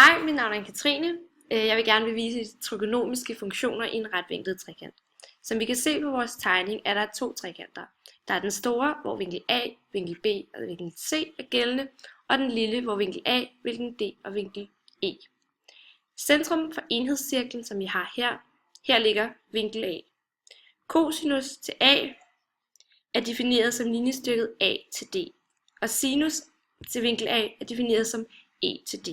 Hej, mit navn er Katrine. Jeg vil gerne bevise de trigonomiske funktioner i en retvinklet trekant. Som vi kan se på vores tegning, er der to trekanter. Der er den store, hvor vinkel A, vinkel B og vinkel C er gældende, og den lille, hvor vinkel A, vinkel D og vinkel E. Centrum for enhedscirklen, som vi har her ligger vinkel A. Cosinus til A er defineret som linjestykket A til D, og sinus til vinkel A er defineret som E til D.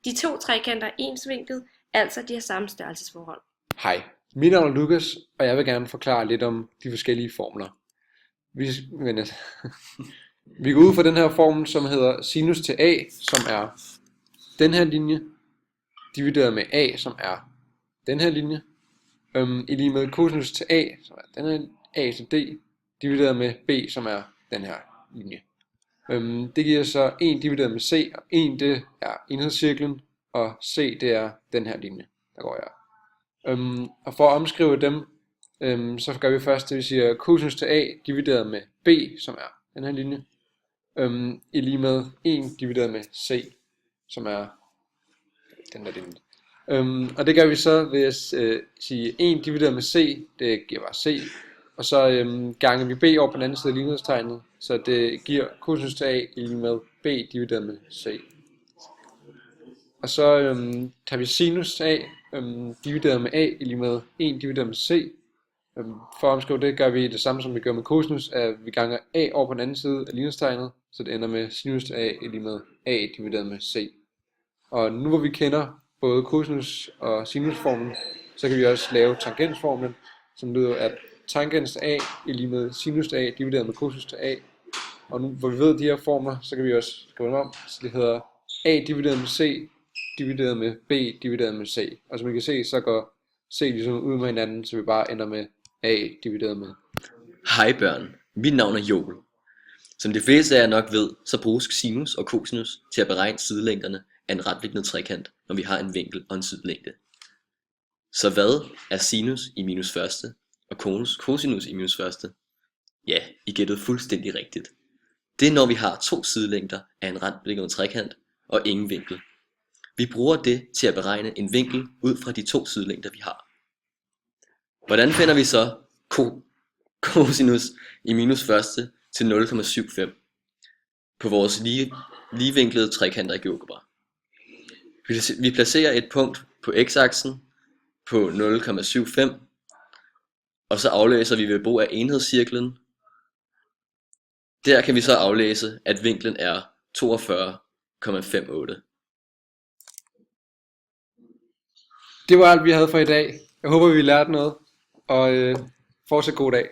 De to trekanter er ensvinklet, altså de har samme størrelsesforhold. Hej, mit navn er Lukas, og jeg vil gerne forklare lidt om de forskellige formler. Vi går ud fra den her formel, som hedder sinus til A, som er den her linje, divideret med A, som er den her linje, i lige med cosinus til A, som er den her A til D, divideret med B, som er den her linje. Det giver så 1 divideret med C, og 1 det er enhedscirklen, og C det er den her linje, der går her. Og for at omskrive dem, så gør vi først det, vi siger cosinus til A divideret med B, som er den her linje, i lige med 1 divideret med C, som er den her linje. Og det gør vi så ved at sige 1 divideret med C, det giver bare C, og så ganger vi B over på den anden side af lighedstegnet, så det giver cosinus til A i lige med B divideret med C. Og så tager vi sinus til A divideret med A i lige med 1 divideret med C. For at omskrive det gør vi det samme som vi gør med cosinus, at vi ganger A over på den anden side af lighedstegnet, så det ender med sinus til A i lige med A divideret med C. Og nu hvor vi kender både cosinus og sinusformlen, så kan vi også lave tangensformlen, som lyder at tangens til A i lige med sinus til A divideret med cosinus til A. Og nu hvor vi ved de her formler, så kan vi også skrive dem om, så det hedder A divideret med C divideret med B divideret med C. Og som I kan se, så går C ligesom ud med hinanden, så vi bare ender med A divideret med. Hej børn, mit navn er Joel. Som de fleste af jer nok ved, så bruges sinus og cosinus til at beregne sidelængderne af en retvinklet trekant, når vi har en vinkel og en sidelængde. Så hvad er sinus i minus første og cosinus i minus første? Ja, I gættede fuldstændig rigtigt. Det er når vi har to sidelængder af en retvinklet trekant og ingen vinkel. Vi bruger det til at beregne en vinkel ud fra de to sidelængder vi har. Hvordan finder vi så cosinus i minus første til 0,75 på vores ligevinklede trekanter i GeoGebra? Vi placerer et punkt på x-aksen på 0,75, og så aflæser vi ved brug af enhedscirklen. Der kan vi så aflæse, at vinklen er 42,58. Det var alt vi havde for i dag. Jeg håber vi lærte noget, og fortsat god dag.